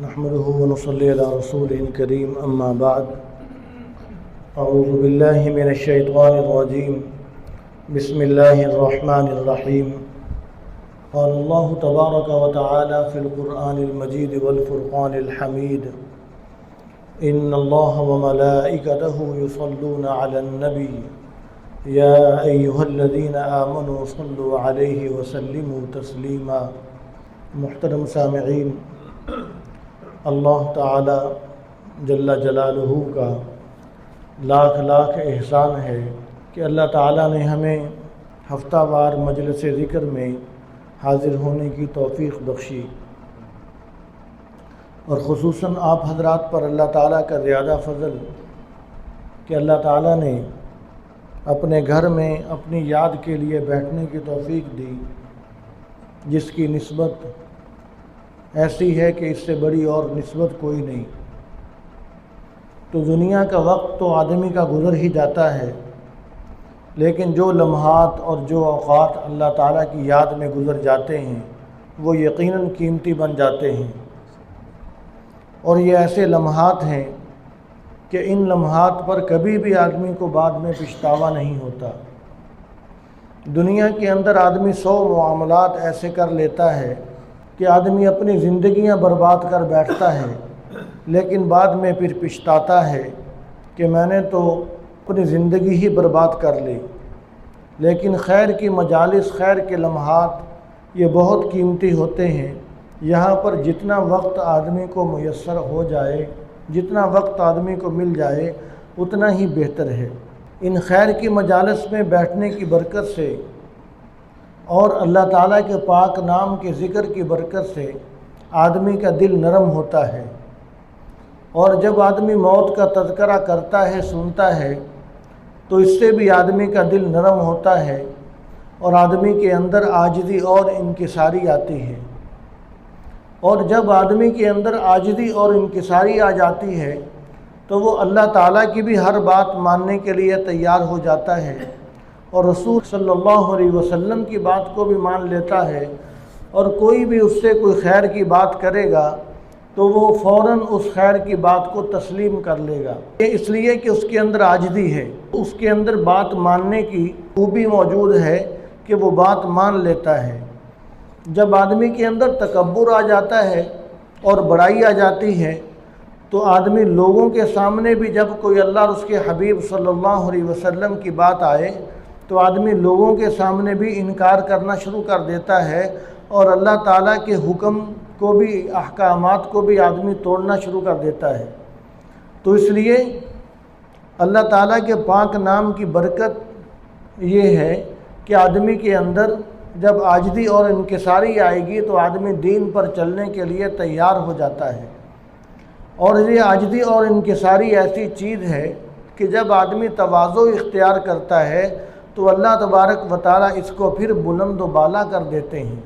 نحمده ونصلي على رسوله الكريم أما بعد أعوذ بالله من الشيطان الرجيم بسم الله الرحمن الرحيم قال الله تبارك وتعالى في القرآن المجيد والفرقان الحميد إن الله وملائكته يصلون على النبي يا أيها الذين آمنوا صلوا عليه وسلموا تسليما۔ محترم سامعین، اللہ تعالی جل جلالہ کا لاکھ لاکھ احسان ہے کہ اللہ تعالی نے ہمیں ہفتہ وار مجلس ذکر میں حاضر ہونے کی توفیق بخشی، اور خصوصاً آپ حضرات پر اللہ تعالیٰ کا زیادہ فضل کہ اللہ تعالیٰ نے اپنے گھر میں اپنی یاد کے لیے بیٹھنے کی توفیق دی، جس کی نسبت ایسی ہے کہ اس سے بڑی اور نسبت کوئی نہیں۔ تو دنیا کا وقت تو آدمی کا گزر ہی جاتا ہے، لیکن جو لمحات اور جو اوقات اللہ تعالیٰ کی یاد میں گزر جاتے ہیں وہ یقیناً قیمتی بن جاتے ہیں، اور یہ ایسے لمحات ہیں کہ ان لمحات پر کبھی بھی آدمی کو بعد میں پچھتاوا نہیں ہوتا۔ دنیا کے اندر آدمی 100 معاملات ایسے کر لیتا ہے کہ آدمی اپنی زندگیاں برباد کر بیٹھتا ہے، لیکن بعد میں پھر پچھتاتا ہے کہ میں نے تو اپنی زندگی ہی برباد کر لی۔ لیکن خیر کی مجالس، خیر کے لمحات یہ بہت قیمتی ہوتے ہیں۔ یہاں پر جتنا وقت آدمی کو میسر ہو جائے، جتنا وقت آدمی کو مل جائے اتنا ہی بہتر ہے۔ ان خیر کی مجالس میں بیٹھنے کی برکت سے اور اللہ تعالیٰ کے پاک نام کے ذکر کی برکت سے آدمی کا دل نرم ہوتا ہے، اور جب آدمی موت کا تذکرہ کرتا ہے، سنتا ہے، تو اس سے بھی آدمی کا دل نرم ہوتا ہے اور آدمی کے اندر عاجزی اور انکساری آتی ہے۔ اور جب آدمی کے اندر عاجزی اور انکساری آ جاتی ہے تو وہ اللہ تعالیٰ کی بھی ہر بات ماننے کے لیے تیار ہو جاتا ہے، اور رسول صلی اللہ علیہ وسلم کی بات کو بھی مان لیتا ہے، اور کوئی بھی اس سے کوئی خیر کی بات کرے گا تو وہ فوراً اس خیر کی بات کو تسلیم کر لے گا، اس لیے کہ اس کے اندر عاجزی ہے، اس کے اندر بات ماننے کی خوبی موجود ہے کہ وہ بات مان لیتا ہے۔ جب آدمی کے اندر تکبر آ جاتا ہے اور بڑائی آ جاتی ہے تو آدمی لوگوں کے سامنے بھی، جب کوئی اللہ اور اس کے حبیب صلی اللہ علیہ وسلم کی بات آئے تو آدمی لوگوں کے سامنے بھی انکار کرنا شروع کر دیتا ہے، اور اللہ تعالیٰ کے حکم کو بھی، احکامات کو بھی آدمی توڑنا شروع کر دیتا ہے۔ تو اس لیے اللہ تعالیٰ کے پاک نام کی برکت یہ ہے کہ آدمی کے اندر جب عاجزی اور انکساری آئے گی تو آدمی دین پر چلنے کے لیے تیار ہو جاتا ہے۔ اور یہ عاجزی اور انکساری ایسی چیز ہے کہ جب آدمی تواضع اختیار کرتا ہے تو اللہ تبارک و تعالیٰ اس کو پھر بلند و بالا کر دیتے ہیں۔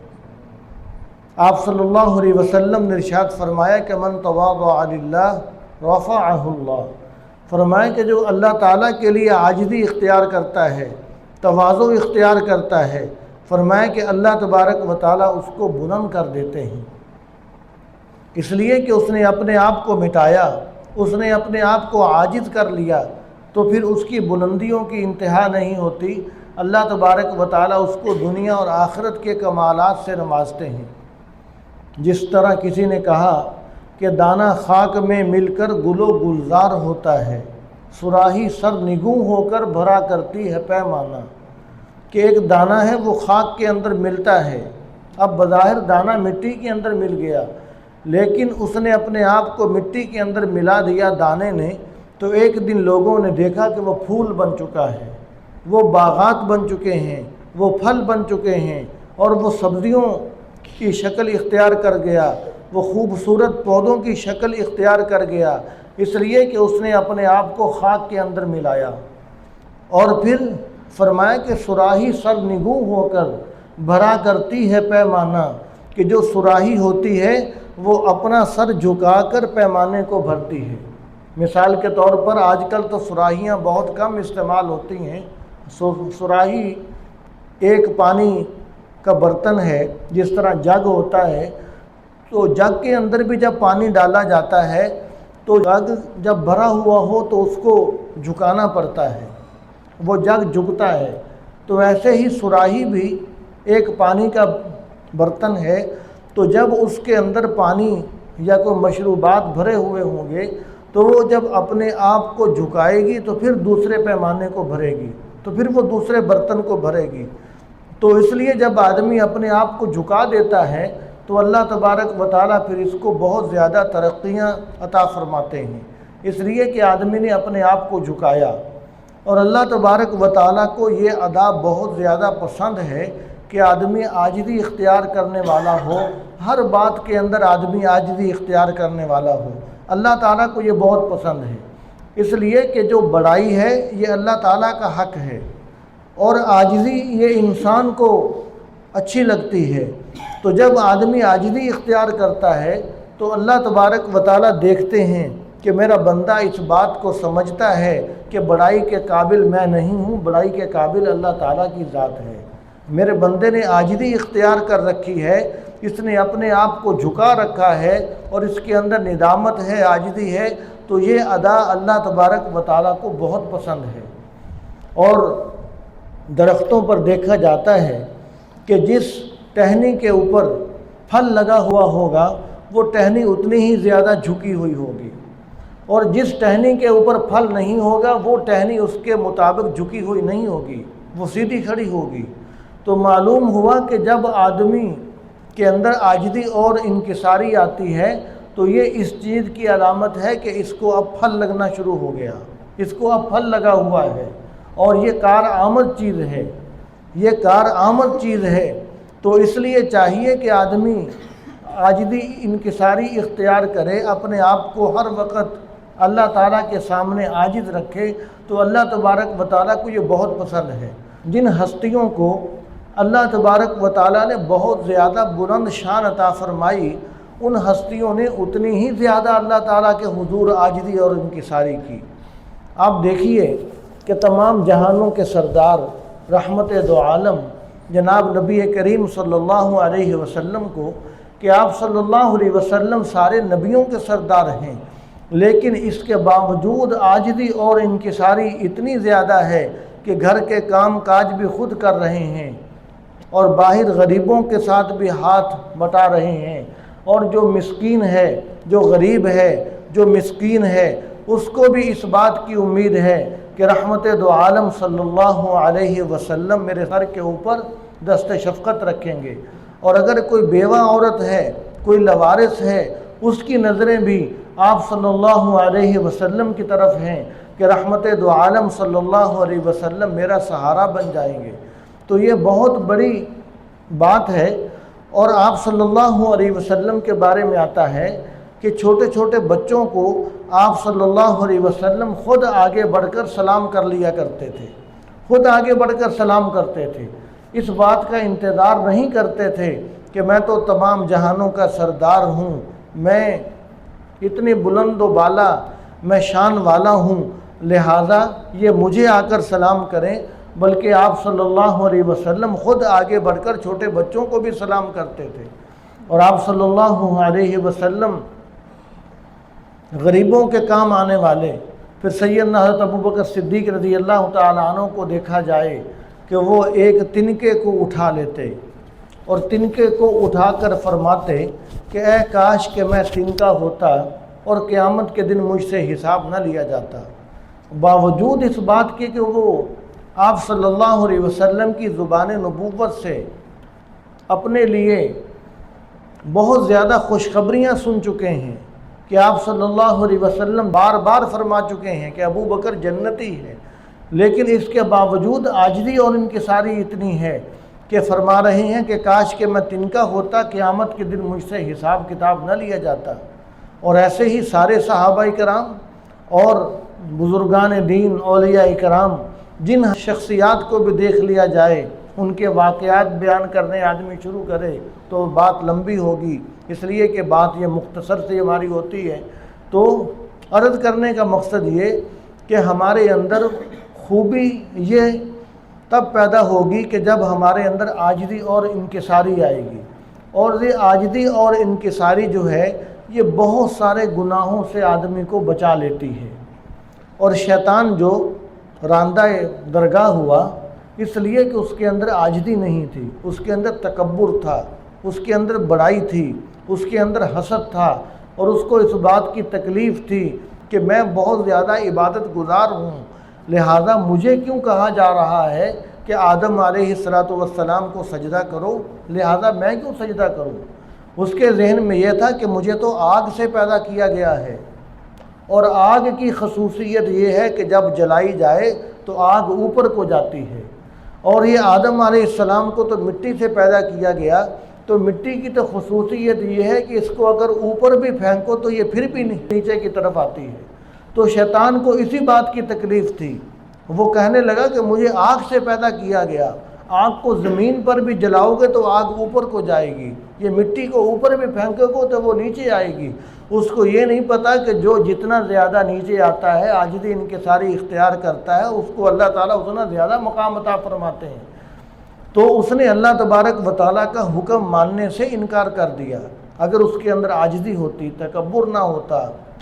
آپ صلی اللہ علیہ وسلم نے ارشاد فرمایا کہ من تواضع للہ رفعہ اللہ، فرمایا کہ جو اللہ تعالیٰ کے لیے عاجزی اختیار کرتا ہے، تواضع اختیار کرتا ہے، فرمایا کہ اللہ تبارک و تعالیٰ اس کو بلند کر دیتے ہیں، اس لیے کہ اس نے اپنے آپ کو مٹایا، اس نے اپنے آپ کو عاجز کر لیا، تو پھر اس کی بلندیوں کی انتہا نہیں ہوتی۔ اللہ تبارک و تعالیٰ اس کو دنیا اور آخرت کے کمالات سے نوازتے ہیں۔ جس طرح کسی نے کہا کہ دانہ خاک میں مل کر گل و گلزار ہوتا ہے، صراحی سر نگوں ہو کر بھرا کرتی ہے پیمانہ، کہ ایک دانہ ہے وہ خاک کے اندر ملتا ہے، اب بظاہر دانہ مٹی کے اندر مل گیا، لیکن اس نے اپنے آپ کو مٹی کے اندر ملا دیا دانے نے، تو ایک دن لوگوں نے دیکھا کہ وہ پھول بن چکا ہے، وہ باغات بن چکے ہیں، وہ پھل بن چکے ہیں، اور وہ سبزیوں کی شکل اختیار کر گیا، وہ خوبصورت پودوں کی شکل اختیار کر گیا، اس لیے کہ اس نے اپنے آپ کو خاک کے اندر ملایا۔ اور پھر فرمایا کہ صراحی سر نگوں ہو کر بھرا کرتی ہے پیمانہ، کہ جو صراحی ہوتی ہے وہ اپنا سر جھکا کر پیمانے کو بھرتی ہے۔ مثال کے طور پر آج کل تو صراحیاں بہت کم استعمال ہوتی ہیں۔ صراحی ایک پانی کا برتن ہے، جس طرح جگ ہوتا ہے، تو جگ کے اندر بھی جب پانی ڈالا جاتا ہے تو جگ جب بھرا ہوا ہو تو اس کو جھکانا پڑتا ہے، وہ جگ جھکتا ہے۔ تو ایسے ہی صراحی بھی ایک پانی کا برتن ہے، تو جب اس کے اندر پانی یا کوئی مشروبات بھرے ہوئے ہوں گے تو وہ جب اپنے آپ کو جھکائے گی تو پھر دوسرے پیمانے کو بھرے گی، تو پھر وہ دوسرے برتن کو بھرے گی۔ تو اس لیے جب آدمی اپنے آپ کو جھکا دیتا ہے تو اللہ تبارک و تعالیٰ پھر اس کو بہت زیادہ ترقیاں عطا فرماتے ہیں، اس لیے کہ آدمی نے اپنے آپ کو جھکایا۔ اور اللہ تبارک و تعالیٰ کو یہ ادا بہت زیادہ پسند ہے کہ آدمی عاجزی اختیار کرنے والا ہو، ہر بات کے اندر آدمی عاجزی اختیار کرنے والا ہو۔ اللہ تعالیٰ کو یہ بہت پسند ہے، اس لیے کہ جو بڑائی ہے یہ اللہ تعالیٰ کا حق ہے، اور عاجزی یہ انسان کو اچھی لگتی ہے۔ تو جب آدمی عاجزی اختیار کرتا ہے تو اللہ تبارک و تعالیٰ دیکھتے ہیں کہ میرا بندہ اس بات کو سمجھتا ہے کہ بڑائی کے قابل میں نہیں ہوں، بڑائی کے قابل اللہ تعالیٰ کی ذات ہے۔ میرے بندے نے عاجزی اختیار کر رکھی ہے، اس نے اپنے آپ کو جھکا رکھا ہے اور اس کے اندر ندامت ہے، عاجزی ہے، تو یہ ادا اللہ تبارک و تعالیٰ کو بہت پسند ہے۔ اور درختوں پر دیکھا جاتا ہے کہ جس ٹہنی کے اوپر پھل لگا ہوا ہوگا وہ ٹہنی اتنی ہی زیادہ جھکی ہوئی ہوگی، اور جس ٹہنی کے اوپر پھل نہیں ہوگا وہ ٹہنی اس کے مطابق جھکی ہوئی نہیں ہوگی، وہ سیدھی کھڑی ہوگی۔ تو معلوم ہوا کہ جب آدمی کے اندر عاجزی اور انکساری آتی ہے تو یہ اس چیز کی علامت ہے کہ اس کو اب پھل لگنا شروع ہو گیا، اس کو اب پھل لگا ہوا ہے، اور یہ کارآمد چیز ہے، یہ کارآمد چیز ہے۔ تو اس لیے چاہیے کہ آدمی عاجزی انکساری اختیار کرے، اپنے آپ کو ہر وقت اللہ تعالیٰ کے سامنے عاجز رکھے، تو اللہ تبارک و تعالیٰ کو یہ بہت پسند ہے۔ جن ہستیوں کو اللہ تبارک و تعالیٰ نے بہت زیادہ بلند شان عطا فرمائی، ان ہستیوں نے اتنی ہی زیادہ اللہ تعالیٰ کے حضور عاجزی اور انکساری کی۔ آپ دیکھیے کہ تمام جہانوں کے سردار رحمت دو عالم جناب نبی کریم صلی اللہ علیہ وسلم کو، کہ آپ صلی اللہ علیہ وسلم سارے نبیوں کے سردار ہیں، لیکن اس کے باوجود عاجزی اور انکساری اتنی زیادہ ہے کہ گھر کے کام کاج بھی خود کر رہے ہیں، اور باہر غریبوں کے ساتھ بھی ہاتھ بٹا رہے ہیں، اور جو مسکین ہے، جو غریب ہے، جو مسکین ہے، اس کو بھی اس بات کی امید ہے کہ رحمت دو عالم صلی اللہ علیہ وسلم میرے سر کے اوپر دست شفقت رکھیں گے۔ اور اگر کوئی بیوہ عورت ہے، کوئی لوارث ہے، اس کی نظریں بھی آپ صلی اللہ علیہ وسلم کی طرف ہیں کہ رحمت دو عالم صلی اللہ علیہ وسلم میرا سہارا بن جائیں گے۔ تو یہ بہت بڑی بات ہے۔ اور آپ صلی اللہ علیہ وسلم کے بارے میں آتا ہے کہ چھوٹے چھوٹے بچوں کو آپ صلی اللہ علیہ وسلم خود آگے بڑھ کر سلام کر لیا کرتے تھے، خود آگے بڑھ کر سلام کرتے تھے، اس بات کا انتظار نہیں کرتے تھے کہ میں تو تمام جہانوں کا سردار ہوں، میں اتنے بلند و بالا، میں شان والا ہوں، لہٰذا یہ مجھے آ کر سلام کریں، بلکہ آپ صلی اللہ علیہ وسلم خود آگے بڑھ کر چھوٹے بچوں کو بھی سلام کرتے تھے۔ اور آپ صلی اللہ علیہ وسلم غریبوں کے کام آنے والے، پھر سیدنا حضرت ابوبکر صدیق رضی اللہ تعالیٰ عنہ کو دیکھا جائے کہ وہ ایک تنکے کو اٹھا لیتے اور تنکے کو اٹھا کر فرماتے کہ اے کاش کہ میں تنکا ہوتا اور قیامت کے دن مجھ سے حساب نہ لیا جاتا۔ باوجود اس بات کے کہ وہ آپ صلی اللہ علیہ وسلم کی زبان نبوت سے اپنے لیے بہت زیادہ خوشخبریاں سن چکے ہیں کہ آپ صلی اللہ علیہ وسلم بار بار فرما چکے ہیں کہ ابو بکر جنتی ہے، لیکن اس کے باوجود عاجزی اور انکساری اتنی ہے کہ فرما رہے ہیں کہ کاش کہ میں تنکا ہوتا، قیامت کے دن مجھ سے حساب کتاب نہ لیا جاتا۔ اور ایسے ہی سارے صحابہ کرام اور بزرگان دین، اولیاء کرام، جن شخصیات کو بھی دیکھ لیا جائے، ان کے واقعات بیان کرنے آدمی شروع کرے تو بات لمبی ہوگی، اس لیے کہ بات یہ مختصر سے ہماری ہوتی ہے۔ تو عرض کرنے کا مقصد یہ کہ ہمارے اندر خوبی یہ تب پیدا ہوگی کہ جب ہمارے اندر عاجزی اور انکساری آئے گی، اور یہ عاجزی اور انکساری جو ہے یہ بہت سارے گناہوں سے آدمی کو بچا لیتی ہے۔ اور شیطان جو راندہ درگاہ ہوا اس لیے کہ اس کے اندر عاجزی نہیں تھی، اس کے اندر تکبر تھا، اس کے اندر بڑائی تھی، اس کے اندر حسد تھا، اور اس کو اس بات کی تکلیف تھی کہ میں بہت زیادہ عبادت گزار ہوں، لہذا مجھے کیوں کہا جا رہا ہے کہ آدم علیہ السلام کو سجدہ کرو، لہذا میں کیوں سجدہ کروں۔ اس کے ذہن میں یہ تھا کہ مجھے تو آگ سے پیدا کیا گیا ہے، اور آگ کی خصوصیت یہ ہے کہ جب جلائی جائے تو آگ اوپر کو جاتی ہے، اور یہ آدم علیہ السلام کو تو مٹی سے پیدا کیا گیا، تو مٹی کی تو خصوصیت یہ ہے کہ اس کو اگر اوپر بھی پھینکو تو یہ پھر بھی نیچے کی طرف آتی ہے۔ تو شیطان کو اسی بات کی تکلیف تھی، وہ کہنے لگا کہ مجھے آگ سے پیدا کیا گیا، آگ کو زمین پر بھی جلاؤ گے تو آگ اوپر کو جائے گی، یہ مٹی کو اوپر بھی پھینکو گے تو وہ نیچے آئے گی۔ اس کو یہ نہیں پتا کہ جو جتنا زیادہ نیچے آتا ہے، عاجزی انکساری اختیار کرتا ہے، اس کو اللہ تعالیٰ اتنا زیادہ مقام عطا فرماتے ہیں۔ تو اس نے اللہ تبارک و تعالیٰ کا حکم ماننے سے انکار کر دیا۔ اگر اس کے اندر عاجزی ہوتی، تکبر نہ ہوتا،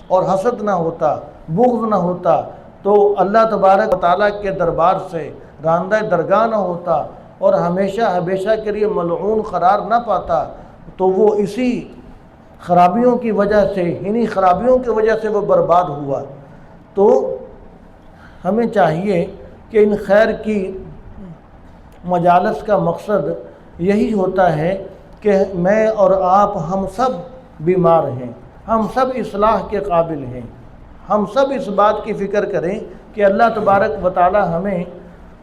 اور حسد نہ ہوتا، بغض نہ ہوتا، تو اللہ تبارک و تعالیٰ کے دربار سے راندہ درگاہ نہ ہوتا، اور ہمیشہ کے لیے ملعون قرار نہ پاتا، تو وہ اسی خرابیوں کی وجہ سے، انہی خرابیوں کی وجہ سے وہ برباد ہوا۔ تو ہمیں چاہیے کہ ان خیر کی مجالس کا مقصد یہی ہوتا ہے کہ میں اور آپ ہم سب بیمار ہیں، ہم سب اصلاح کے قابل ہیں، ہم سب اس بات کی فکر کریں کہ اللہ تبارک و تعالی ہمیں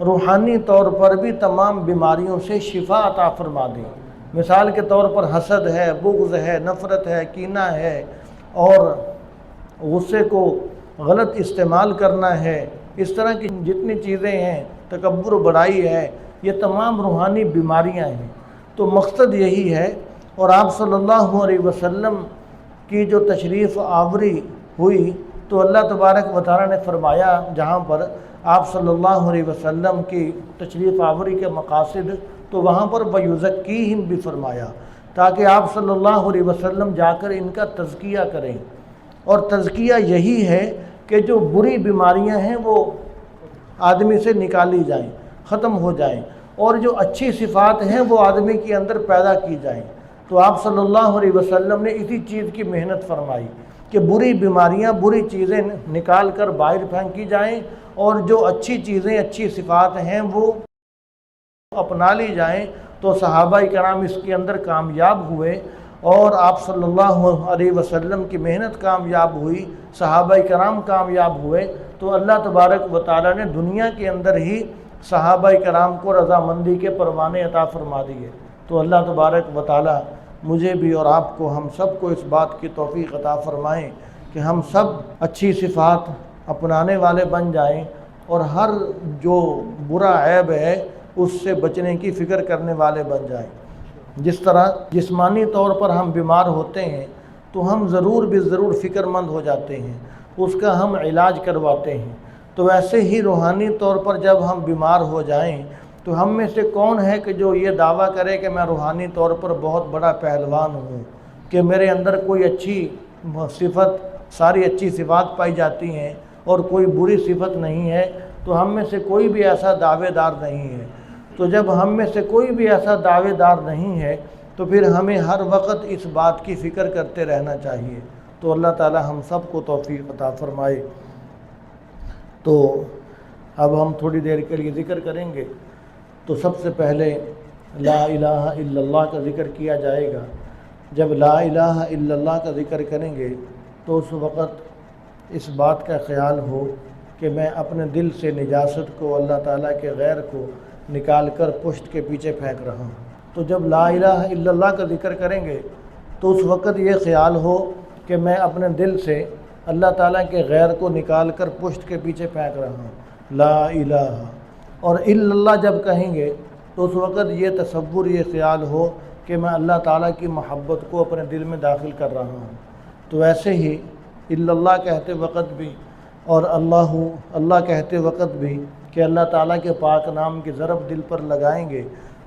روحانی طور پر بھی تمام بیماریوں سے شفا عطا فرما دیں۔ مثال کے طور پر حسد ہے، بغض ہے، نفرت ہے، کینہ ہے، اور غصے کو غلط استعمال کرنا ہے، اس طرح کی جتنی چیزیں ہیں، تکبر و بڑائی ہے، یہ تمام روحانی بیماریاں ہیں۔ تو مقصد یہی ہے، اور آپ صلی اللہ علیہ وسلم کی جو تشریف آوری ہوئی تو اللہ تبارک و تعالیٰ نے فرمایا، جہاں پر آپ صلی اللہ علیہ وسلم کی تشریف آوری کے مقاصد، تو وہاں پر وَيُزَكِّيهِمْ بھی فرمایا، تاکہ آپ صلی اللہ علیہ وسلم جا کر ان کا تزکیہ کریں۔ اور تزکیہ یہی ہے کہ جو بری بیماریاں ہیں وہ آدمی سے نکالی جائیں، ختم ہو جائیں، اور جو اچھی صفات ہیں وہ آدمی کے اندر پیدا کی جائیں۔ تو آپ صلی اللہ علیہ وسلم نے اسی چیز کی محنت فرمائی کہ بری بیماریاں، بری چیزیں نکال کر باہر پھینکی جائیں، اور جو اچھی چیزیں، اچھی صفات ہیں وہ اپنا لی جائیں۔ تو صحابہ کرام اس کے اندر کامیاب ہوئے، اور آپ صلی اللہ علیہ وسلم کی محنت کامیاب ہوئی، صحابہ کرام کامیاب ہوئے، تو اللہ تبارک و تعالیٰ نے دنیا کے اندر ہی صحابہ کرام کو رضامندی کے پروانے عطا فرما دیے۔ تو اللہ تبارک و تعالیٰ مجھے بھی اور آپ کو، ہم سب کو اس بات کی توفیق عطا فرمائیں کہ ہم سب اچھی صفات اپنانے والے بن جائیں، اور ہر جو برا عیب ہے اس سے بچنے کی فکر کرنے والے بن جائیں۔ جس طرح جسمانی طور پر ہم بیمار ہوتے ہیں تو ہم ضرور فکر مند ہو جاتے ہیں، اس کا ہم علاج کرواتے ہیں، تو ایسے ہی روحانی طور پر جب ہم بیمار ہو جائیں تو ہم میں سے کون ہے کہ جو یہ دعویٰ کرے کہ میں روحانی طور پر بہت بڑا پہلوان ہوں، کہ میرے اندر کوئی اچھی صفت، ساری اچھی صفات پائی جاتی ہیں اور کوئی بری صفت نہیں ہے؟ تو ہم میں سے کوئی بھی ایسا دعوے دار نہیں ہے۔ تو جب ہم میں سے کوئی بھی ایسا دعوے دار نہیں ہے تو پھر ہمیں ہر وقت اس بات کی فکر کرتے رہنا چاہیے۔ تو اللہ تعالی ہم سب کو توفیق عطا فرمائے۔ تو اب ہم تھوڑی دیر کے لیے ذکر کریں گے۔ تو سب سے پہلے لا الہ الا اللہ کا ذکر کیا جائے گا۔ جب لا الہ الا اللہ کا ذکر کریں گے تو اس وقت اس بات کا خیال ہو کہ میں اپنے دل سے نجاست کو، اللہ تعالیٰ کے غیر کو نکال کر پشت کے پیچھے پھینک رہا ہوں۔ تو جب لا الہ الا اللہ کا ذکر کریں گے تو اس وقت یہ خیال ہو کہ میں اپنے دل سے اللہ تعالیٰ کے غیر کو نکال کر پشت کے پیچھے پھینک رہا ہوں، لا الہ۔ اور الا اللہ جب کہیں گے تو اس وقت یہ تصور، یہ خیال ہو کہ میں اللہ تعالیٰ کی محبت کو اپنے دل میں داخل کر رہا ہوں۔ تو ایسے ہی الا اللہ کہتے وقت بھی اور اللہ کہتے وقت بھی کہ اللہ تعالیٰ کے پاک نام کی ضرب دل پر لگائیں گے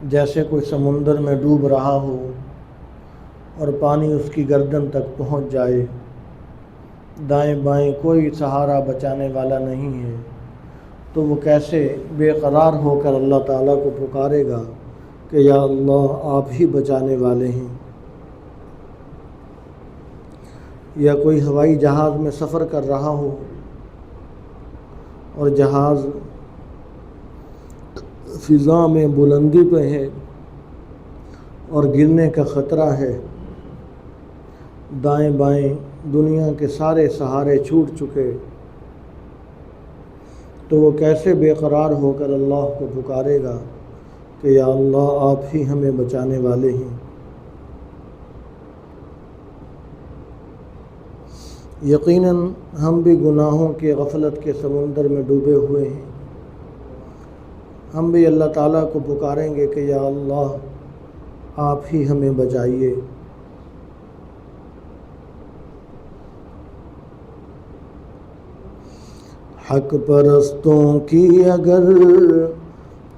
جیسے کوئی سمندر میں ڈوب رہا ہو اور پانی اس کی گردن تک پہنچ جائے، دائیں بائیں کوئی سہارا بچانے والا نہیں ہے، تو وہ کیسے بے قرار ہو کر اللہ تعالیٰ کو پکارے گا کہ یا اللہ آپ ہی بچانے والے ہیں۔ یا کوئی ہوائی جہاز میں سفر کر رہا ہو اور جہاز فضا میں بلندی پہ ہے اور گرنے کا خطرہ ہے، دائیں بائیں دنیا کے سارے سہارے چھوٹ چکے، تو وہ کیسے بے قرار ہو کر اللہ کو پکارے گا کہ یا اللہ آپ ہی ہمیں بچانے والے ہیں۔ یقیناً ہم بھی گناہوں کے غفلت کے سمندر میں ڈوبے ہوئے ہیں، ہم بھی اللہ تعالیٰ کو پکاریں گے کہ یا اللہ آپ ہی ہمیں بچائیے۔ حق پرستوں کی اگر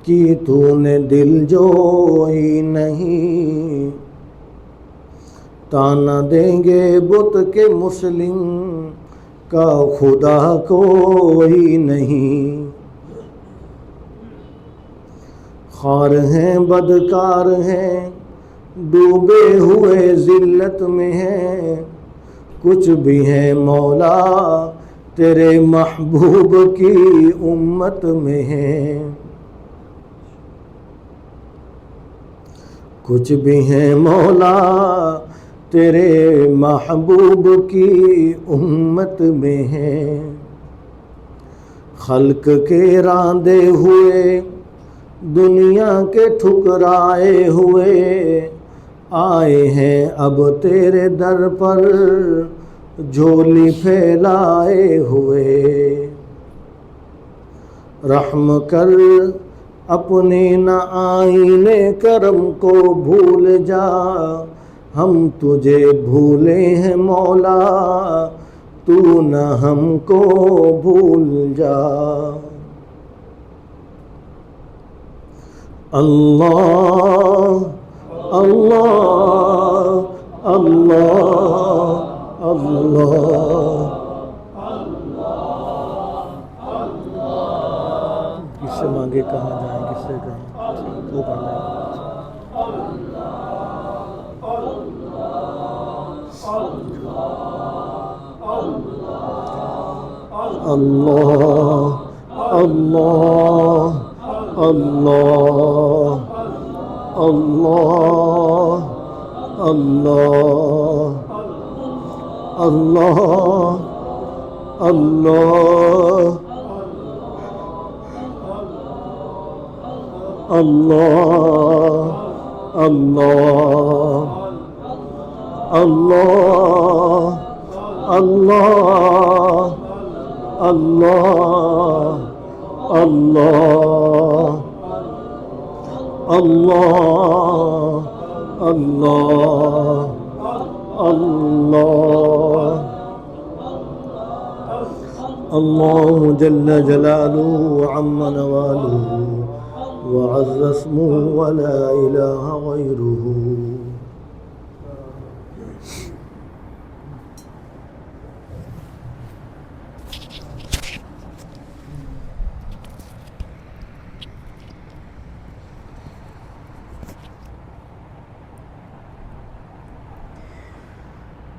کی تو نے دل جوئی نہیں، تانا دیں گے بت کے مسلم کا خدا کوئی نہیں۔ خوار ہیں بدکار ہیں ڈوبے ہوئے ذلت میں ہیں، کچھ بھی ہیں مولا تیرے محبوب کی امت میں ہیں، کچھ بھی ہیں مولا تیرے محبوب کی امت میں ہیں۔ خلق کے راندے ہوئے دنیا کے ٹھکرائے ہوئے آئے ہیں اب تیرے در پر جھولی پھیلائے ہوئے، رحم کر اپنے نہ آئینے کرم کو بھول جا، ہم تجھے بھولے ہیں مولا تو نہ ہم کو بھول جا۔ اللہ اللہ اللہ اللہ، کس سے مانگے کہاں جائیں، کس سے کہیں وہ پڑھ لیں۔ اللہ اللہ اللہ اللہ اللہ اللہ اللہ اللہ اللہ اللہ اللہ اللہ اللہ اللہ اللہ اللہ اللہ جل جلالہ عم نوالہ وعز اسمہ ولا الہ غیرہ۔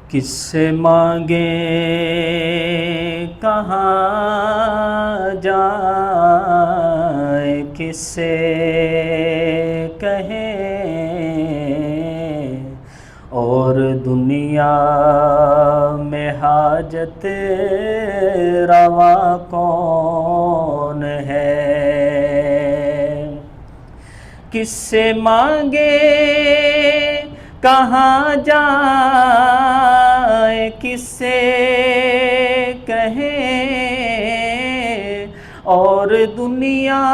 کس سے مانگے کہاں جائے، کس سے کہیں اور دنیا میں حاجت روا کون ہے، کس سے مانگے کہاں جائے، کس سے کہیں اور دنیا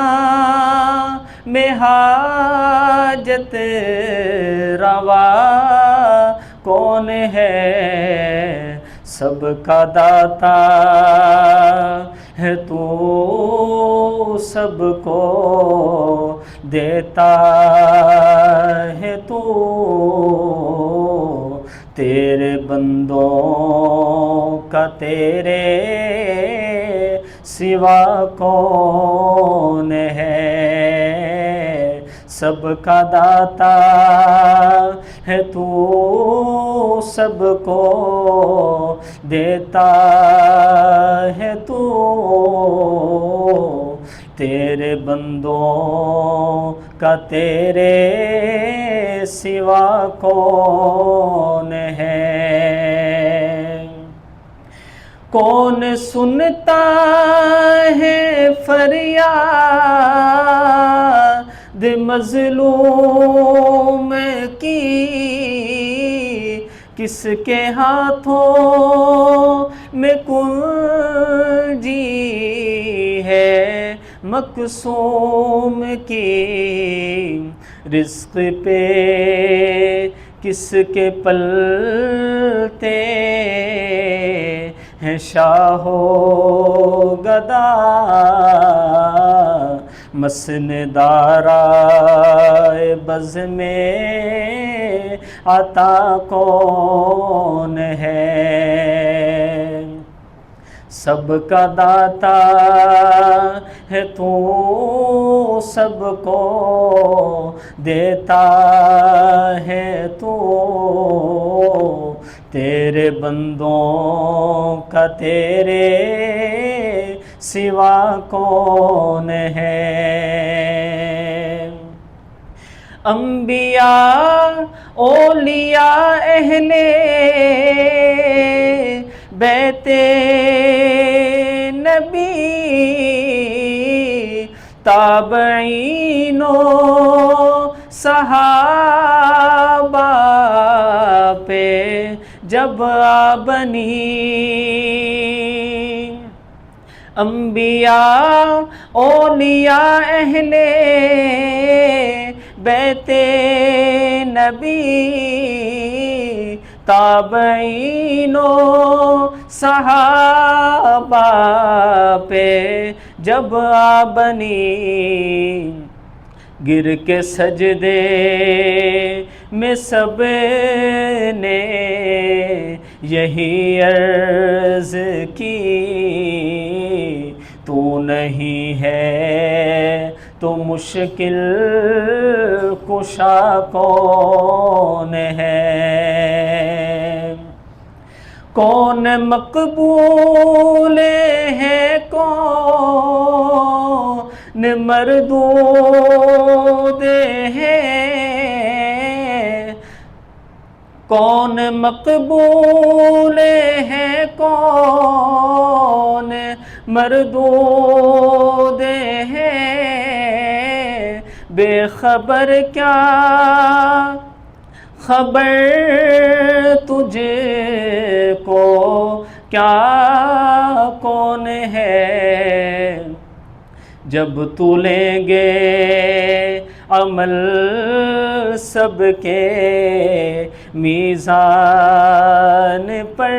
میں حاجت روا کون ہے، سب کا داتا ہے تو سب کو دیتا تیرے سوا کون ہے؟ سب کا داتا ہے تو، سب کو دیتا ہے تو، تیرے بندوں کا تیرے سوا کون ہے؟ کون سنتا ہے فریاد مظلوم کی؟ کس کے ہاتھوں میں کنجی ہے مقسوم کی؟ رزق پہ کس کے پلتے ہیں شاہ و گدا؟ مسندارائے بز میں عطا کون ہے؟ سب کا داتا ہے تو، سب کو دیتا ہے تو، تیرے بندوں کا تیرے سوا کون ہے؟ انبیاء اولیاء اہل بیت نبی تابعین و صحابہ پہ جب آبنی، انبیاء اولیاء اہل بیت نبی تابعین و صحابہ پہ جب آبنی، گر کے سجدے میں سب نے یہی عرض کی، تو نہیں ہے تو مشکل کشا کون ہے؟ کون مقبول ہے کون مردود ہے؟ کون مقبول ہے کون مردود ہے؟ بے خبر کیا خبر تجھ کو کیا کون ہے؟ جب تو لیں گے عمل سب کے میزان پر،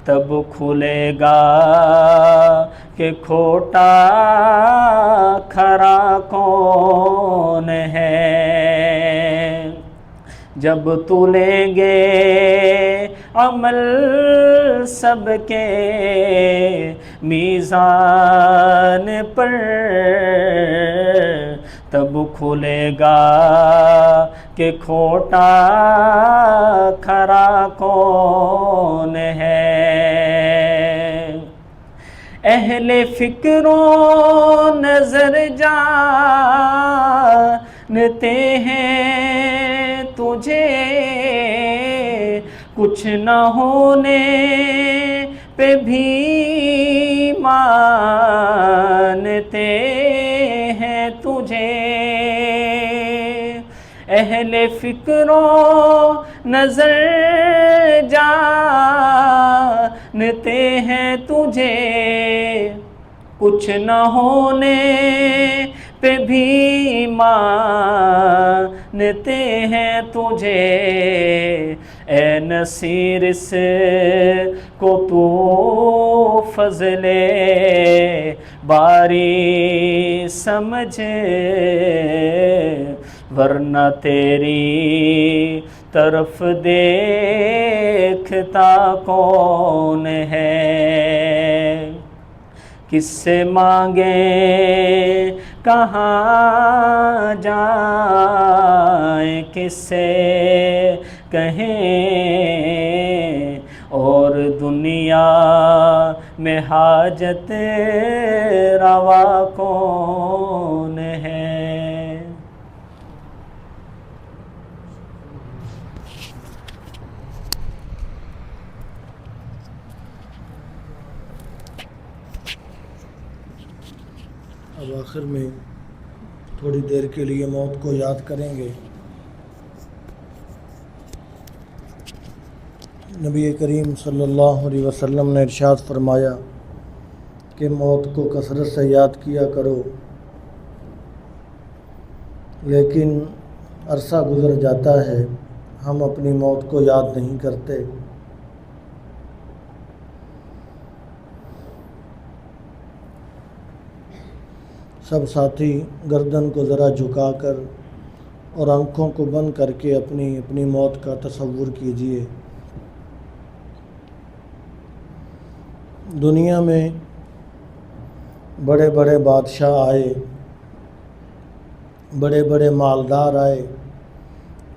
تب کھلے گا کہ کھوٹا کھرا کون ہے؟ جب تو لیں گے عمل سب کے میزان پر، تب کھلے گا کہ کھوٹا کھرا کون ہے؟ اہل فکر و نظر جانتے ہیں تجھے، کچھ نہ ہونے پہ بھی مانتے ہیں تجھے۔ اہل فکر و نظر جانتے ہیں تجھے، کچھ نہ ہونے پہ بھی مانتے ہیں تجھے۔ اے نصیر اس کو تو فضل باری سمجھ، ورنہ تیری طرف دیکھتا کون ہے؟ کس سے مانگیں کہاں جائیں، کس سے کہیں، اور دنیا میں حاجت روا کون ہے؟ اب آخر میں تھوڑی دیر کے لیے موت کو یاد کریں گے۔ نبی کریم صلی اللہ علیہ وسلم نے ارشاد فرمایا کہ موت کو کثرت سے یاد کیا کرو، لیکن عرصہ گزر جاتا ہے، ہم اپنی موت کو یاد نہیں کرتے۔ سب ساتھی گردن کو ذرا جھکا کر اور آنکھوں کو بند کر کے اپنی موت کا تصور کیجیے۔ دنیا میں بڑے بڑے بادشاہ آئے، بڑے بڑے مالدار آئے،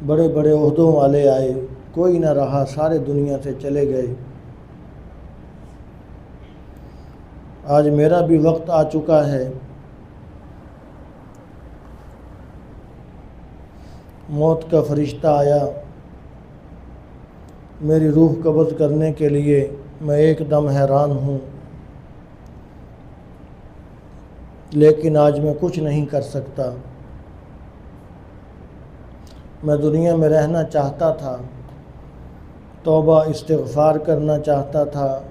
بڑے بڑے عہدوں والے آئے، کوئی نہ رہا، سارے دنیا سے چلے گئے۔ آج میرا بھی وقت آ چکا ہے، موت کا فرشتہ آیا میری روح قبض کرنے کے لیے، میں ایک دم حیران ہوں، لیکن آج میں کچھ نہیں کر سکتا۔ میں دنیا میں رہنا چاہتا تھا، توبہ استغفار کرنا چاہتا تھا،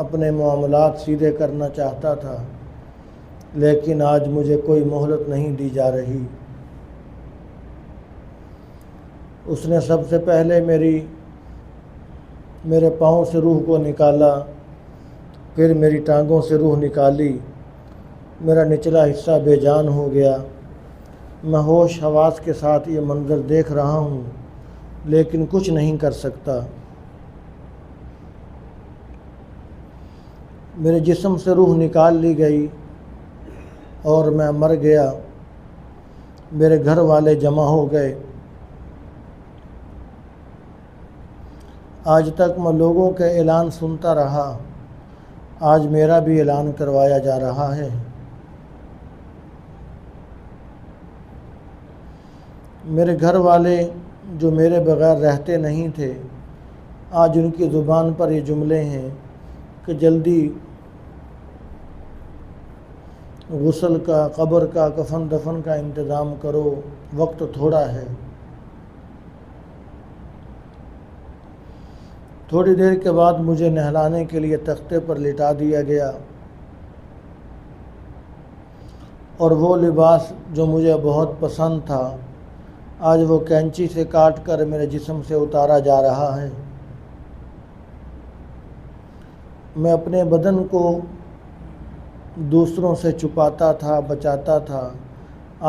اپنے معاملات سیدھے کرنا چاہتا تھا، لیکن آج مجھے کوئی مہلت نہیں دی جا رہی۔ اس نے سب سے پہلے میرے پاؤں سے روح کو نکالا، پھر میری ٹانگوں سے روح نکالی، میرا نچلا حصہ بے جان ہو گیا۔ میں ہوش حواس کے ساتھ یہ منظر دیکھ رہا ہوں، لیکن کچھ نہیں کر سکتا۔ میرے جسم سے روح نکال لی گئی اور میں مر گیا۔ میرے گھر والے جمع ہو گئے۔ آج تک میں لوگوں کے اعلان سنتا رہا، آج میرا بھی اعلان کروایا جا رہا ہے۔ میرے گھر والے جو میرے بغیر رہتے نہیں تھے، آج ان کی زبان پر یہ جملے ہیں کہ جلدی غسل کا، قبر کا، کفن دفن کا انتظام کرو، وقت تھوڑا ہے۔ تھوڑی دیر کے بعد مجھے نہلانے کے لیے تختے پر لٹا دیا گیا، اور وہ لباس جو مجھے بہت پسند تھا، آج وہ کینچی سے کاٹ کر میرے جسم سے اتارا جا رہا ہے۔ میں اپنے بدن کو دوسروں سے چھپاتا تھا، بچاتا تھا،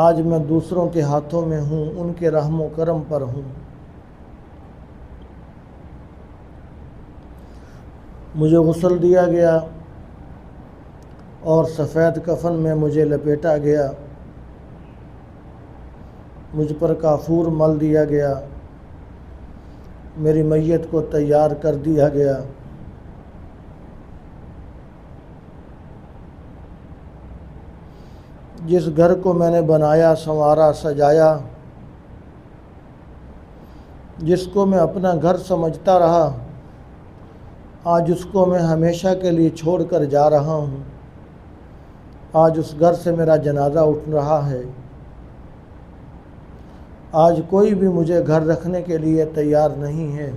آج میں دوسروں کے ہاتھوں میں ہوں، ان کے رحم و کرم پر ہوں۔ مجھے غسل دیا گیا اور سفید کفن میں مجھے لپیٹا گیا، مجھ پر کافور مل دیا گیا، میری میت کو تیار کر دیا گیا۔ جس گھر کو میں نے بنایا، سنوارا، سجایا، جس کو میں اپنا گھر سمجھتا رہا، آج اس کو میں ہمیشہ کے لیے چھوڑ کر جا رہا ہوں۔ آج اس گھر سے میرا جنازہ اٹھ رہا ہے۔ آج کوئی بھی مجھے گھر رکھنے کے لیے تیار نہیں ہے۔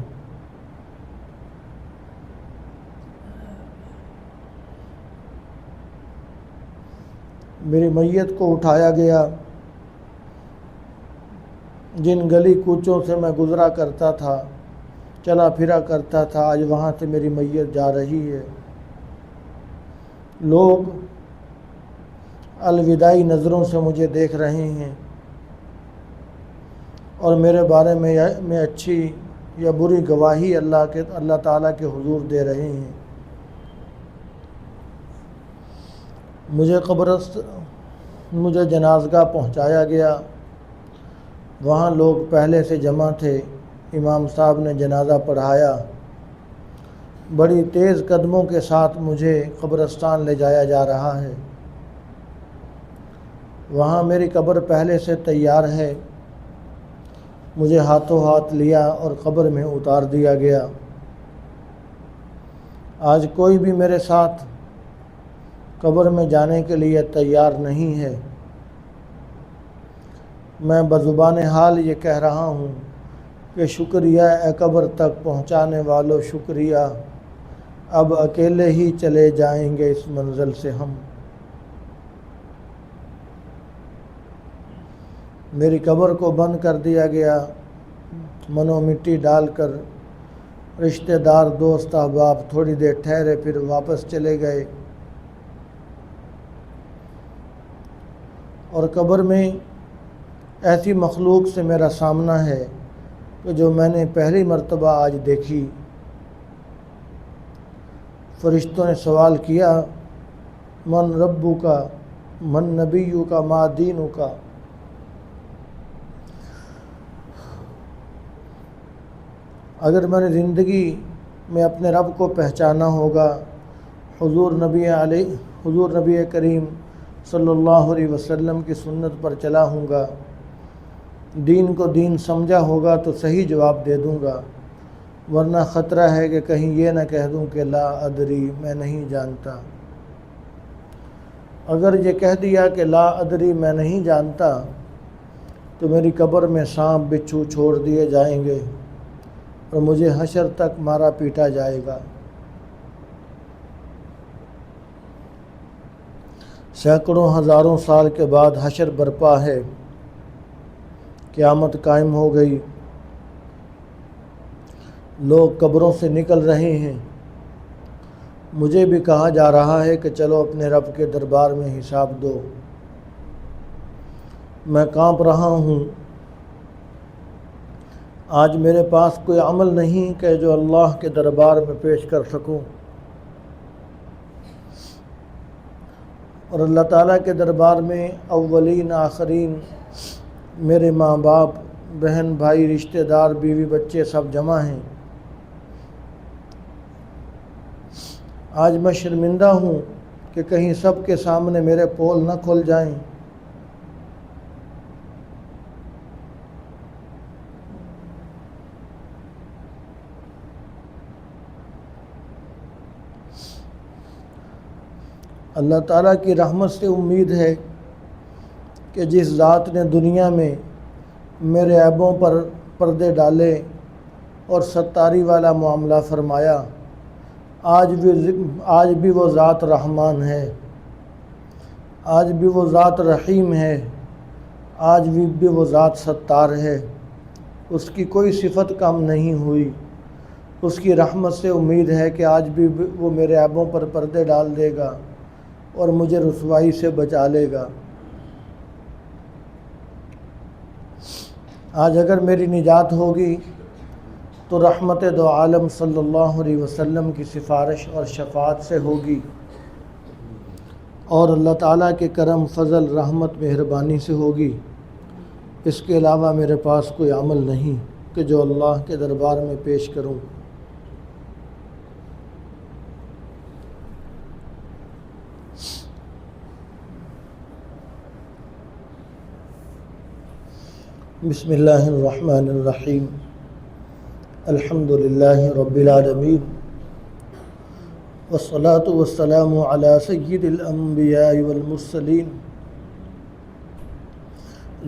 میری میت کو اٹھایا گیا، جن گلی کوچوں سے میں گزرا کرتا تھا، چلا پھرا کرتا تھا، آج وہاں سے میری میت جا رہی ہے۔ لوگ الوداعی نظروں سے مجھے دیکھ رہے ہیں اور میرے بارے میں اچھی یا بری گواہی اللہ تعالیٰ کے حضور دے رہے ہیں۔ مجھے جنازگاہ پہنچایا گیا، وہاں لوگ پہلے سے جمع تھے، امام صاحب نے جنازہ پڑھایا، بڑی تیز قدموں کے ساتھ مجھے قبرستان لے جایا جا رہا ہے۔ وہاں میری قبر پہلے سے تیار ہے، مجھے ہاتھوں ہاتھ لیا اور قبر میں اتار دیا گیا۔ آج کوئی بھی میرے ساتھ قبر میں جانے کے لیے تیار نہیں ہے۔ میں بزبان حال یہ کہہ رہا ہوں کہ شکریہ اے قبر تک پہنچانے والوں، شکریہ، اب اکیلے ہی چلے جائیں گے اس منزل سے ہم۔ میری قبر کو بند کر دیا گیا، منو مٹی ڈال کر۔ رشتہ دار، دوست، احباب تھوڑی دیر ٹھہرے، پھر واپس چلے گئے۔ اور قبر میں ایسی مخلوق سے میرا سامنا ہے کہ جو میں نے پہلی مرتبہ آج دیکھی۔ فرشتوں نے سوال کیا، من ربو کا، من نبیو کا، ما دینو کا۔ اگر میں نے زندگی میں اپنے رب کو پہچانا ہوگا، حضور نبی کریم صلی اللہ علیہ وسلم کی سنت پر چلا ہوں گا، دین کو دین سمجھا ہوگا تو صحیح جواب دے دوں گا، ورنہ خطرہ ہے کہ کہیں یہ نہ کہہ دوں کہ لا ادری، میں نہیں جانتا۔ اگر یہ کہہ دیا کہ لا ادری، میں نہیں جانتا، تو میری قبر میں سانپ بچھو چھوڑ دیے جائیں گے اور مجھے حشر تک مارا پیٹا جائے گا۔ سینکڑوں ہزاروں سال کے بعد حشر برپا ہے، قیامت قائم ہو گئی، لوگ قبروں سے نکل رہے ہیں، مجھے بھی کہا جا رہا ہے کہ چلو اپنے رب کے دربار میں حساب دو۔ میں کانپ رہا ہوں، آج میرے پاس کوئی عمل نہیں کہ جو اللہ کے دربار میں پیش کر سکوں، اور اللہ تعالیٰ کے دربار میں اولین آخرین میرے ماں باپ، بہن بھائی، رشتہ دار، بیوی بچے سب جمع ہیں۔ آج میں شرمندہ ہوں کہ کہیں سب کے سامنے میرے پول نہ کھل جائیں۔ اللہ تعالیٰ کی رحمت سے امید ہے کہ جس ذات نے دنیا میں میرے عیبوں پر پردے ڈالے اور ستاری والا معاملہ فرمایا، آج بھی وہ ذات رحمان ہے، آج بھی وہ ذات رحیم ہے، آج بھی وہ ذات ستار ہے۔ اس کی کوئی صفت کم نہیں ہوئی۔ اس کی رحمت سے امید ہے کہ آج بھی وہ میرے عیبوں پر پردے ڈال دے گا اور مجھے رسوائی سے بچا لے گا۔ آج اگر میری نجات ہوگی تو رحمت دو عالم صلی اللہ علیہ وسلم کی سفارش اور شفاعت سے ہوگی، اور اللہ تعالیٰ کے کرم، فضل، رحمت، مہربانی سے ہوگی۔ اس کے علاوہ میرے پاس کوئی عمل نہیں کہ جو اللہ کے دربار میں پیش کروں۔ بسم اللہ الرحمن الرحیم، الحمد للہ رب العالمین، والصلاة والسلام علی سید الانبیاء والمرسلین،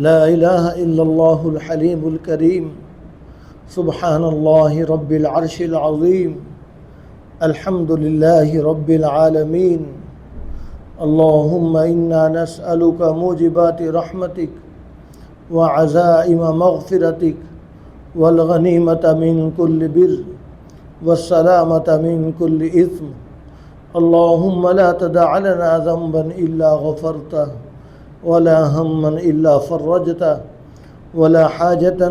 لا الہ الا اللہ الحلیم الکریم، سبحان اللہ رب العرش العظیم، الحمد للہ رب العالمین، اللہم انا نسألک موجبات رحمتک وعزائم مغفرتك والغنیمة من كل بر والسلامة من كل إثم، اللهم لا تدع لنا ذنبا إلا غفرته ولا هما إلا فرجته ولا حاجة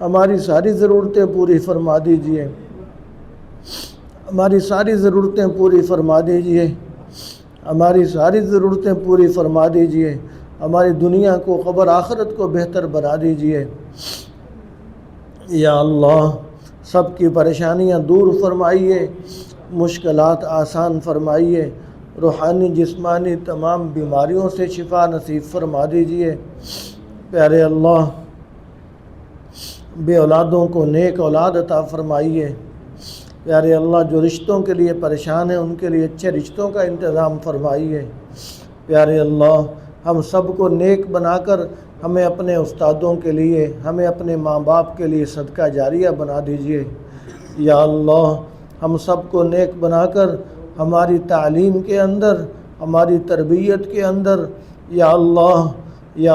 ہماری ساری ضرورتیں پوری فرما دیجئے، ہماری ساری ضرورتیں پوری فرما دیجئے، ہماری ساری ضرورتیں پوری فرما دیجئے، ہماری دنیا کو قبر آخرت کو بہتر بنا دیجئے۔ یا اللہ سب کی پریشانیاں دور فرمائیے، مشکلات آسان فرمائیے، روحانی جسمانی تمام بیماریوں سے شفا نصیب فرما دیجئے۔ پیارے اللہ بے اولادوں کو نیک اولاد عطا فرمائیے۔ پیارے اللہ جو رشتوں کے لیے پریشان ہیں ان کے لیے اچھے رشتوں کا انتظام فرمائیے۔ پیارے اللہ ہم سب کو نیک بنا کر ہمیں اپنے استادوں کے لیے، ہمیں اپنے ماں باپ کے لیے صدقہ جاریہ بنا دیجئے۔ یا اللہ ہم سب کو نیک بنا کر ہماری تعلیم کے اندر، ہماری تربیت کے اندر یا اللہ یا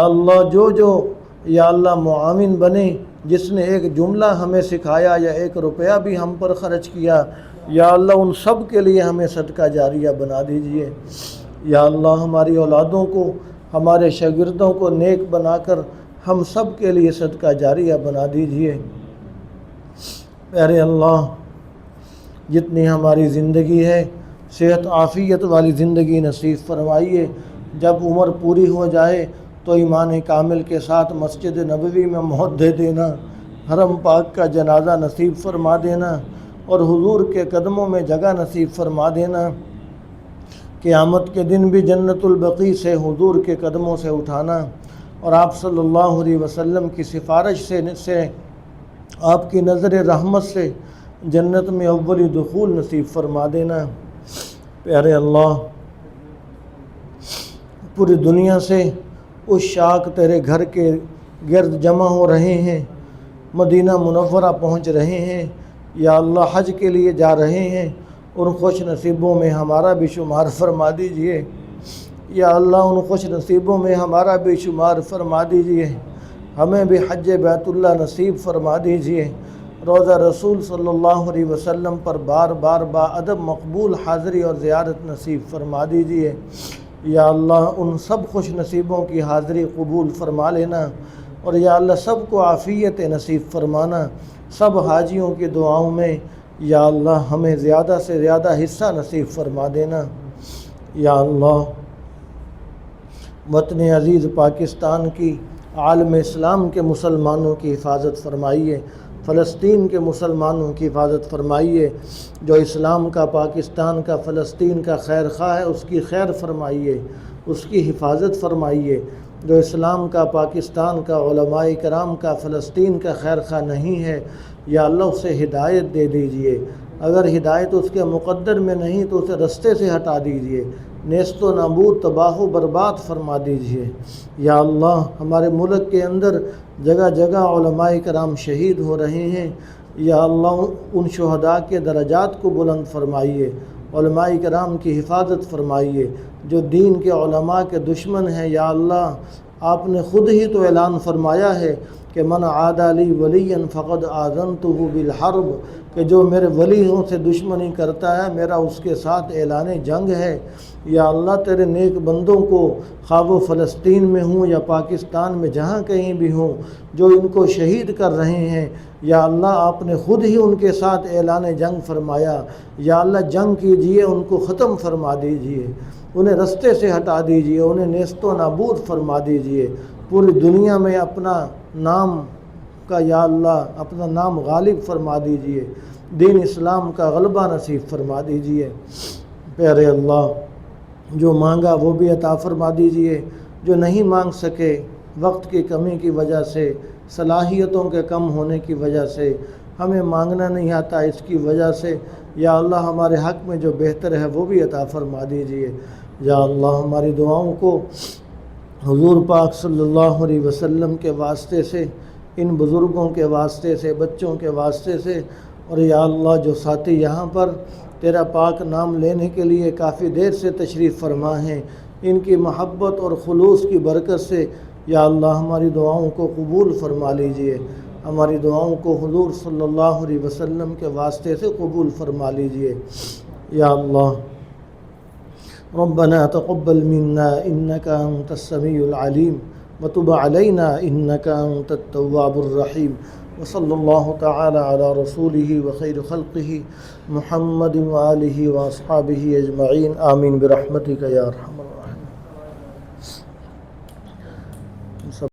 اللہ معاون بنے، جس نے ایک جملہ ہمیں سکھایا یا 1 روپیہ بھی ہم پر خرچ کیا، یا اللہ ان سب کے لیے ہمیں صدقہ جاریہ بنا دیجئے۔ یا اللہ ہماری اولادوں کو، ہمارے شاگردوں کو نیک بنا کر ہم سب کے لیے صدقہ جاریہ بنا دیجئے۔ پیارے اللہ جتنی ہماری زندگی ہے صحت عافیت والی زندگی نصیب فرمائیے۔ جب عمر پوری ہو جائے تو ایمان کامل کے ساتھ مسجد نبوی میں موت دے دینا، حرم پاک کا جنازہ نصیب فرما دینا اور حضور کے قدموں میں جگہ نصیب فرما دینا۔ قیامت کے دن بھی جنت البقیع سے حضور کے قدموں سے اٹھانا اور آپ صلی اللہ علیہ وسلم کی سفارش سے آپ کی نظر رحمت سے جنت میں اولی دخول نصیب فرما دینا۔ پیارے اللہ پوری دنیا سے عشاق تیرے گھر کے گرد جمع ہو رہے ہیں، مدینہ منورہ پہنچ رہے ہیں، یا اللہ حج کے لیے جا رہے ہیں، ان خوش نصیبوں میں ہمارا بھی شمار فرما دیجئے۔ یا اللہ ان خوش نصیبوں میں ہمارا بھی شمار فرما دیجئے، ہمیں بھی حج بیت اللہ نصیب فرما دیجئے، روضہ رسول صلی اللہ علیہ وسلم پر بار بار ادب مقبول حاضری اور زیارت نصیب فرما دیجئے۔ یا اللہ ان سب خوش نصیبوں کی حاضری قبول فرما لینا، اور یا اللہ سب کو عافیت نصیب فرمانا۔ سب حاجیوں کی دعاؤں میں یا اللہ ہمیں زیادہ سے زیادہ حصہ نصیب فرما دینا۔ یا اللہ وطن عزیز پاکستان کی، عالم اسلام کے مسلمانوں کی حفاظت فرمائیے، فلسطین کے مسلمانوں کی حفاظت فرمائیے، جو اسلام کا، پاکستان کا، فلسطین کا خیر خواہ ہے اس کی خیر فرمائیے، اس کی حفاظت فرمائیے۔ جو اسلام کا، پاکستان کا، علماء کرام کا، فلسطین کا خیر خواہ نہیں ہے یا اللہ اسے ہدایت دے دیجئے، اگر ہدایت اس کے مقدر میں نہیں تو اسے رستے سے ہٹا دیجئے، نیست و نابود، تباہ و برباد فرما دیجئے۔ یا اللہ ہمارے ملک کے اندر جگہ جگہ علماء کرام شہید ہو رہے ہیں، یا اللہ ان شہداء کے درجات کو بلند فرمائیے، علماء کرام کی حفاظت فرمائیے۔ جو دین کے علماء کے دشمن ہیں یا اللہ آپ نے خود ہی تو اعلان فرمایا ہے کہ من عادی لی ولیا فقد آذنتہ بالحرب، کہ جو میرے ولیوں سے دشمنی کرتا ہے میرا اس کے ساتھ اعلان جنگ ہے۔ یا اللہ تیرے نیک بندوں کو خواہ وہ فلسطین میں ہوں یا پاکستان میں جہاں کہیں بھی ہوں جو ان کو شہید کر رہے ہیں، یا اللہ آپ نے خود ہی ان کے ساتھ اعلان جنگ فرمایا۔ یا اللہ جنگ کیجئے، ان کو ختم فرما دیجئے، انہیں رستے سے ہٹا دیجئے، انہیں نیست و نابود فرما دیجئے، پوری دنیا میں اپنا نام کا یا اللہ اپنا نام غالب فرما دیجئے، دین اسلام کا غلبہ نصیب فرما دیجئے۔ پیارے اللہ جو مانگا وہ بھی عطا فرما دیجئے، جو نہیں مانگ سکے وقت کی کمی کی وجہ سے، صلاحیتوں کے کم ہونے کی وجہ سے، ہمیں مانگنا نہیں آتا اس کی وجہ سے، یا اللہ ہمارے حق میں جو بہتر ہے وہ بھی عطا فرما دیجئے۔ یا اللہ ہماری دعاؤں کو حضور پاک صلی اللہ علیہ وسلم کے واسطے سے، ان بزرگوں کے واسطے سے، بچوں کے واسطے سے، اور یا اللہ جو ساتھی یہاں پر تیرا پاک نام لینے کے لیے کافی دیر سے تشریف فرما ہیں، ان کی محبت اور خلوص کی برکت سے یا اللہ ہماری دعاؤں کو قبول فرما لیجئے، ہماری دعاؤں کو حضور صلی اللہ علیہ وسلم کے واسطے سے قبول فرما لیجئے۔ یا اللہ ربنا تقبل منا انك انت السميع العليم وتب علينا انك انت التواب الرحيم وصلی اللہ تعالی علی رسولہ وخیر خلقہ محمد وآلہ واصحابہ اجمعین آمین برحمتک یا ارحم الراحمین.